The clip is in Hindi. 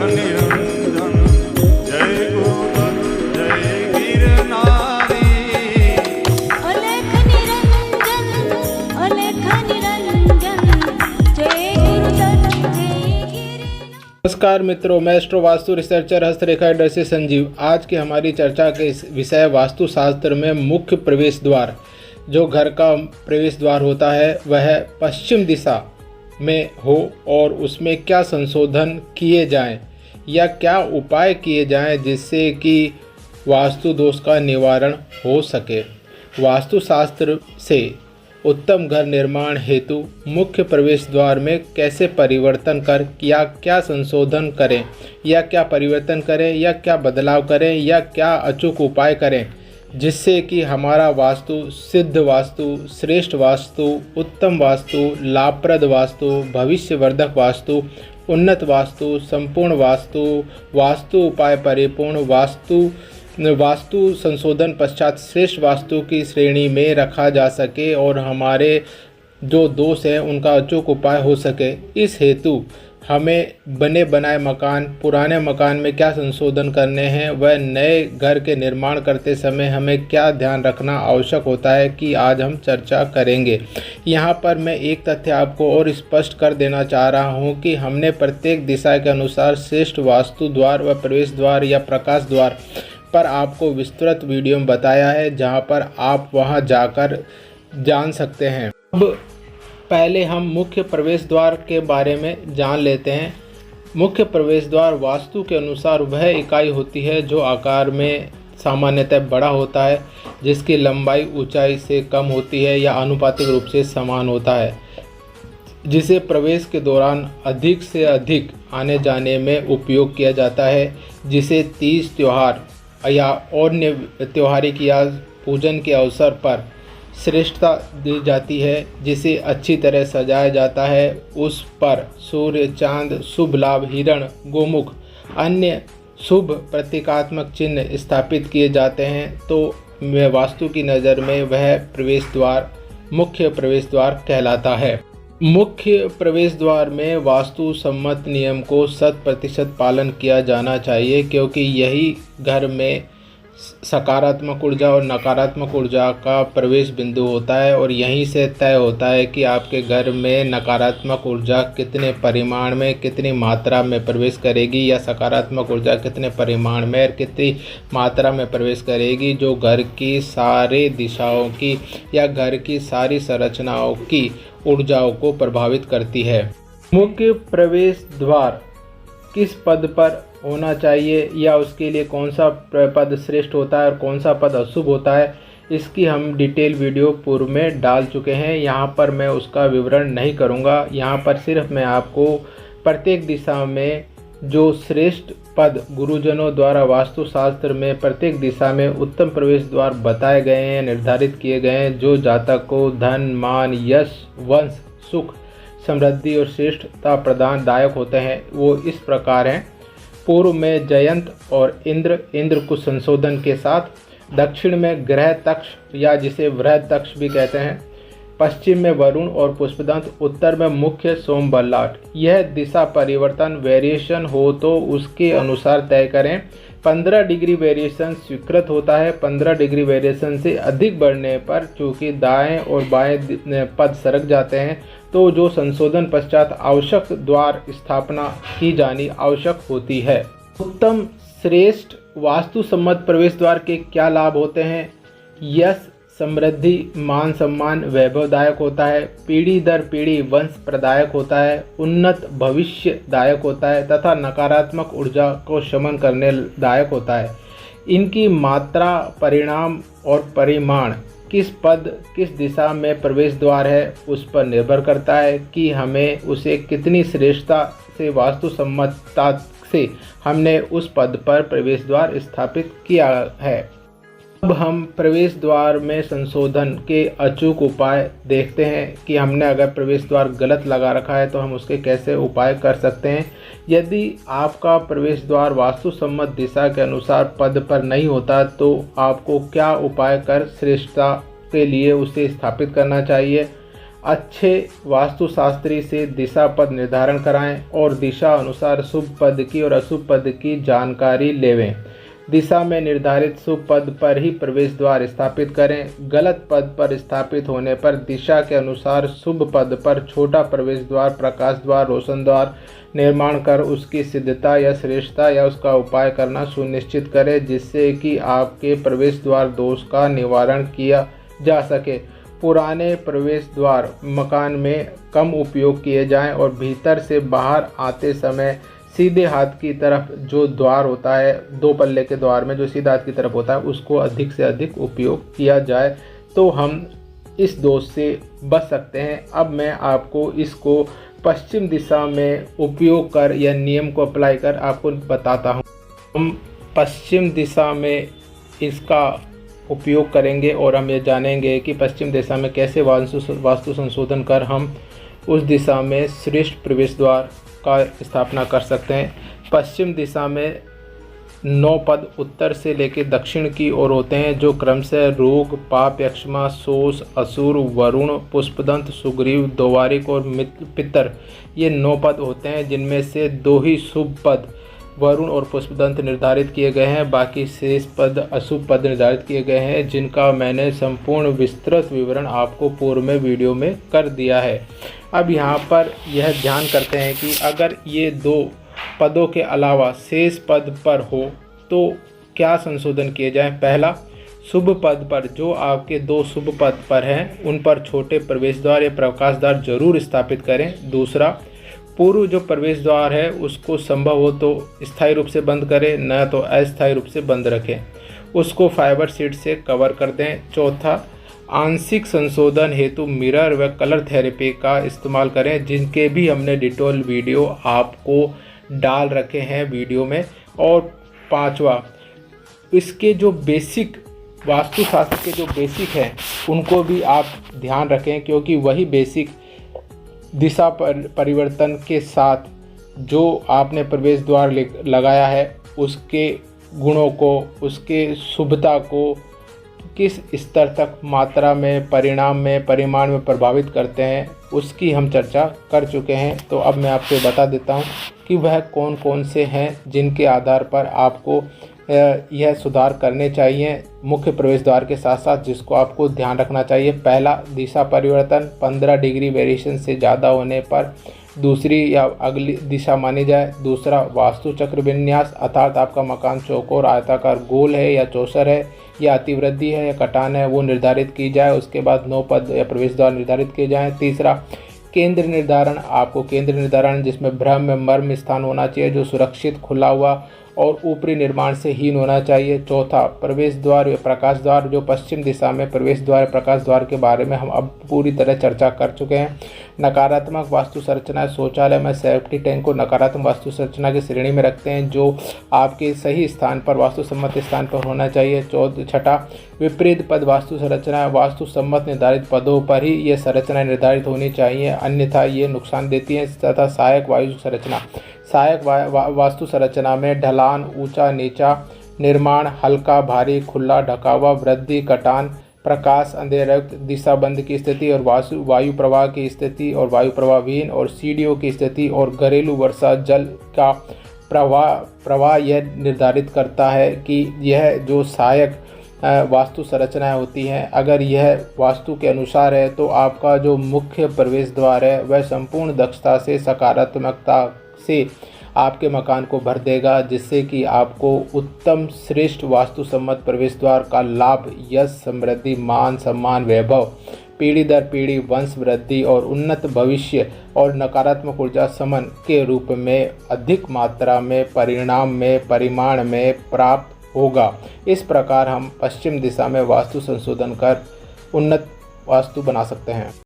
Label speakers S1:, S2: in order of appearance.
S1: निरंजन जय गुरुदत्त जय गिरनारी।
S2: अलेख निरंजन जय गुरुदत्त जय गिरनारी।
S3: नमस्कार मित्रों, मैं एस्ट्रो वास्तु रिसर्चर हस्तरेखा एडर से संजीव। आज की हमारी चर्चा के इस विषय वास्तुशास्त्र में मुख्य प्रवेश द्वार, जो घर का प्रवेश द्वार होता है वह पश्चिम दिशा में हो और उसमें क्या संशोधन किए जाएं या क्या उपाय किए जाएं जिससे कि वास्तु दोष का निवारण हो सके। वास्तुशास्त्र से उत्तम घर निर्माण हेतु मुख्य प्रवेश द्वार में कैसे परिवर्तन कर या क्या संशोधन करें या क्या परिवर्तन करें या क्या बदलाव करें या क्या अचूक उपाय करें जिससे कि हमारा वास्तु सिद्ध वास्तु, श्रेष्ठ वास्तु, उत्तम वास्तु, लाभप्रद वास्तु, भविष्यवर्धक वास्तु, उन्नत वास्तु, संपूर्ण वास्तु, वास्तु उपाय परिपूर्ण वास्तु संशोधन पश्चात श्रेष्ठ वास्तु की श्रेणी में रखा जा सके और हमारे जो दोष हैं उनका अचूक उपाय हो सके। इस हेतु हमें बने बनाए मकान, पुराने मकान में क्या संशोधन करने हैं, वह नए घर के निर्माण करते समय हमें क्या ध्यान रखना आवश्यक होता है कि आज हम चर्चा करेंगे। यहाँ पर मैं एक तथ्य आपको और स्पष्ट कर देना चाह रहा हूँ कि हमने प्रत्येक दिशा के अनुसार श्रेष्ठ वास्तु द्वार व प्रवेश द्वार या प्रकाश द्वार पर आपको विस्तृत वीडियो में बताया है, जहाँ पर आप वहाँ जाकर जान सकते हैं। अब पहले हम मुख्य प्रवेश द्वार के बारे में जान लेते हैं। मुख्य प्रवेश द्वार वास्तु के अनुसार वह इकाई होती है जो आकार में सामान्यतः बड़ा होता है, जिसकी लंबाई ऊंचाई से कम होती है या आनुपातिक रूप से समान होता है, जिसे प्रवेश के दौरान अधिक से अधिक आने जाने में उपयोग किया जाता है, जिसे तीज त्यौहार या अन्य त्योहारिक या पूजन के अवसर पर श्रेष्ठता दी जाती है, जिसे अच्छी तरह सजाया जाता है। उस पर सूर्य, चांद, शुभ लाभ, हिरण, गोमुख, अन्य शुभ प्रतीकात्मक चिन्ह स्थापित किए जाते हैं। तो वास्तु की नज़र में वह प्रवेश द्वार मुख्य प्रवेश द्वार कहलाता है। मुख्य प्रवेश द्वार में वास्तु सम्मत नियम को 100% पालन किया जाना चाहिए, क्योंकि यही घर में सकारात्मक ऊर्जा और नकारात्मक ऊर्जा का प्रवेश बिंदु होता है और यहीं से तय होता है कि आपके घर में नकारात्मक ऊर्जा कितने परिमाण में, कितनी मात्रा में प्रवेश करेगी या सकारात्मक ऊर्जा कितने परिमाण में और कितनी मात्रा में प्रवेश करेगी, जो घर की सारी दिशाओं की या घर की सारी संरचनाओं की ऊर्जाओं को प्रभावित करती है। मुख्य प्रवेश द्वार किस पद पर होना चाहिए या उसके लिए कौन सा पद श्रेष्ठ होता है और कौन सा पद अशुभ होता है, इसकी हम डिटेल वीडियो पूर्व में डाल चुके हैं। यहाँ पर मैं उसका विवरण नहीं करूँगा। यहाँ पर सिर्फ मैं आपको प्रत्येक दिशा में जो श्रेष्ठ पद गुरुजनों द्वारा वास्तुशास्त्र में प्रत्येक दिशा में उत्तम प्रवेश द्वार बताए गए हैं, निर्धारित किए गए हैं, जो जातक को धन, मान, यश, वंश, सुख, समृद्धि और श्रेष्ठता प्रदान दायक होते हैं, वो इस प्रकार हैं। पूर्व में जयंत और इंद्र कुछ संशोधन के साथ, दक्षिण में ग्रह तक्ष या जिसे वृहद तक्ष भी कहते हैं, पश्चिम में वरुण और पुष्पदंत, उत्तर में मुख्य सोम बल्लाट। यह दिशा परिवर्तन वेरिएशन हो तो उसके अनुसार तय करें। 15 डिग्री वेरिएशन स्वीकृत होता है। 15 डिग्री वेरिएशन से अधिक बढ़ने पर चूँकि दाएं और बाएं पद सरक जाते हैं, तो जो संशोधन पश्चात आवश्यक द्वार स्थापना की जानी आवश्यक होती है। उत्तम श्रेष्ठ वास्तु सम्मत प्रवेश द्वार के क्या लाभ होते हैं? यश, समृद्धि, मान सम्मान वैभवदायक होता है, पीढ़ी दर पीढ़ी वंश प्रदायक होता है, उन्नत भविष्य दायक होता है तथा नकारात्मक ऊर्जा को शमन करने दायक होता है। इनकी मात्रा, परिणाम और परिमाण किस पद किस दिशा में प्रवेश द्वार है उस पर निर्भर करता है कि हमें उसे कितनी श्रेष्ठता से वास्तु सम्मतता से हमने उस पद पर प्रवेश द्वार स्थापित किया है। अब हम प्रवेश द्वार में संशोधन के अचूक उपाय देखते हैं कि हमने अगर प्रवेश द्वार गलत लगा रखा है तो हम उसके कैसे उपाय कर सकते हैं। यदि आपका प्रवेश द्वार वास्तु सम्मत दिशा के अनुसार पद पर नहीं होता तो आपको क्या उपाय कर श्रेष्ठता के लिए उसे स्थापित करना चाहिए। अच्छे वास्तुशास्त्री से दिशा पद निर्धारण कराएं और दिशा अनुसार शुभ पद की और अशुभ पद की जानकारी लेवें। दिशा में निर्धारित शुभ पद पर ही प्रवेश द्वार स्थापित करें। गलत पद पर स्थापित होने पर दिशा के अनुसार शुभ पद पर छोटा प्रवेश द्वार, प्रकाश द्वार, रोशन द्वार निर्माण कर उसकी सिद्धता या श्रेष्ठता या उसका उपाय करना सुनिश्चित करें, जिससे कि आपके प्रवेश द्वार दोष का निवारण किया जा सके। पुराने प्रवेश द्वार मकान में कम उपयोग किए जाएं और भीतर से बाहर आते समय सीधे हाथ की तरफ जो द्वार होता है, 2 पल्ले के द्वार में जो सीधे हाथ की तरफ होता है, उसको अधिक से अधिक उपयोग किया जाए तो हम इस दोष से बच सकते हैं। अब मैं आपको इसको पश्चिम दिशा में उपयोग कर या नियम को अप्लाई कर आपको बताता हूँ। हम पश्चिम दिशा में इसका उपयोग करेंगे और हम ये जानेंगे कि पश्चिम दिशा में कैसे वास्तु संशोधन कर हम उस दिशा में श्रेष्ठ प्रवेश द्वार का स्थापना कर सकते हैं। पश्चिम दिशा में 9 पद उत्तर से लेकर दक्षिण की ओर होते हैं, जो क्रमशः रोग, पाप, यक्ष्मा, शोष, असुर, वरुण, पुष्पदंत, सुग्रीव, द्वारिक और पितर, ये 9 पद होते हैं, जिनमें से 2 ही शुभ पद वरुण और पुष्पदंत निर्धारित किए गए हैं। बाकी शेष पद अशुभ पद निर्धारित किए गए हैं, जिनका मैंने संपूर्ण विस्तृत विवरण आपको पूर्व में वीडियो में कर दिया है। अब यहाँ पर यह ध्यान करते हैं कि अगर ये 2 पदों के अलावा शेष पद पर हो तो क्या संशोधन किए जाएं। पहला, शुभ पद पर जो आपके 2 शुभ पद पर हैं उन पर छोटे प्रवेश द्वार या प्रकाश द्वार जरूर स्थापित करें। दूसरा, पूर्व जो प्रवेश द्वार है उसको संभव हो तो स्थायी रूप से बंद करें, न तो अस्थायी रूप से बंद रखें, उसको फाइबर शीट से कवर कर दें। चौथा, आंशिक संशोधन हेतु मिरर व कलर थेरेपी का इस्तेमाल करें, जिनके भी हमने डिटेल वीडियो आपको डाल रखे हैं वीडियो में। और पांचवा, इसके जो बेसिक वास्तुशास्त्र के जो बेसिक हैं उनको भी आप ध्यान रखें, क्योंकि वही बेसिक दिशा परिवर्तन के साथ जो आपने प्रवेश द्वार लगाया है उसके गुणों को, उसके शुभता को किस स्तर तक मात्रा में, परिणाम में, परिमाण में प्रभावित करते हैं, उसकी हम चर्चा कर चुके हैं। तो अब मैं आपको बता देता हूं कि वह कौन कौन से हैं जिनके आधार पर आपको यह सुधार करने चाहिए मुख्य प्रवेश द्वार के साथ साथ, जिसको आपको ध्यान रखना चाहिए। पहला, दिशा परिवर्तन 15 डिग्री वेरिएशन से ज़्यादा होने पर दूसरी या अगली दिशा मानी जाए। दूसरा, वास्तु चक्र विन्यास, अर्थात आपका मकान चौकोर, आयताकार, गोल है या चौसर है, या अतिवृद्धि है या कटान है, वो निर्धारित की जाए। उसके बाद 9 पद या प्रवेश द्वार निर्धारित किए जाएँ। तीसरा, केंद्र निर्धारण, आपको केंद्र निर्धारण जिसमें ब्रह्म में मर्म स्थान होना चाहिए, जो सुरक्षित, खुला हुआ और ऊपरी निर्माण से हीन होना चाहिए। चौथा, प्रवेश द्वार या प्रकाश द्वार, जो पश्चिम दिशा में प्रवेश द्वार प्रकाश द्वार के बारे में हम अब पूरी तरह चर्चा कर चुके हैं। नकारात्मक वास्तु संरचना, शौचालय में सेफ्टी टैंक को नकारात्मक वास्तु संरचना की श्रेणी में रखते हैं, जो आपके सही स्थान पर, वास्तु सम्मत स्थान पर होना चाहिए। छठा, विपरीत पद वास्तु संरचना, वास्तु सम्मत निर्धारित पदों पर ही ये संरचना निर्धारित होनी चाहिए, अन्यथा ये नुकसान देती है। तथा सहायक वायु संरचना, सहायक वास्तु संरचना में ढलान, ऊंचा नीचा निर्माण, हल्का भारी, खुला ढका हुआ, वृद्धि, कटान, प्रकाश, अंधेरा, दिशा बंद की स्थिति और वायु प्रवाह की स्थिति और वायु प्रवाहहीन और सीढ़ियों की स्थिति और घरेलू वर्षा जल का प्रवाह यह निर्धारित करता है कि यह जो सहायक वास्तु संरचनाएं होती हैं, अगर यह वास्तु के अनुसार है तो आपका जो मुख्य प्रवेश द्वार है वह संपूर्ण दक्षता से, सकारात्मकता से आपके मकान को भर देगा, जिससे कि आपको उत्तम श्रेष्ठ वास्तु सम्मत प्रवेश द्वार का लाभ, यश, समृद्धि, मान, सम्मान, वैभव, पीढ़ी दर पीढ़ी वंश वृद्धि और उन्नत भविष्य और नकारात्मक ऊर्जा समन के रूप में अधिक मात्रा में, परिणाम में, परिमाण में प्राप्त होगा। इस प्रकार हम पश्चिम दिशा में वास्तु संशोधन कर उन्नत वास्तु बना सकते हैं।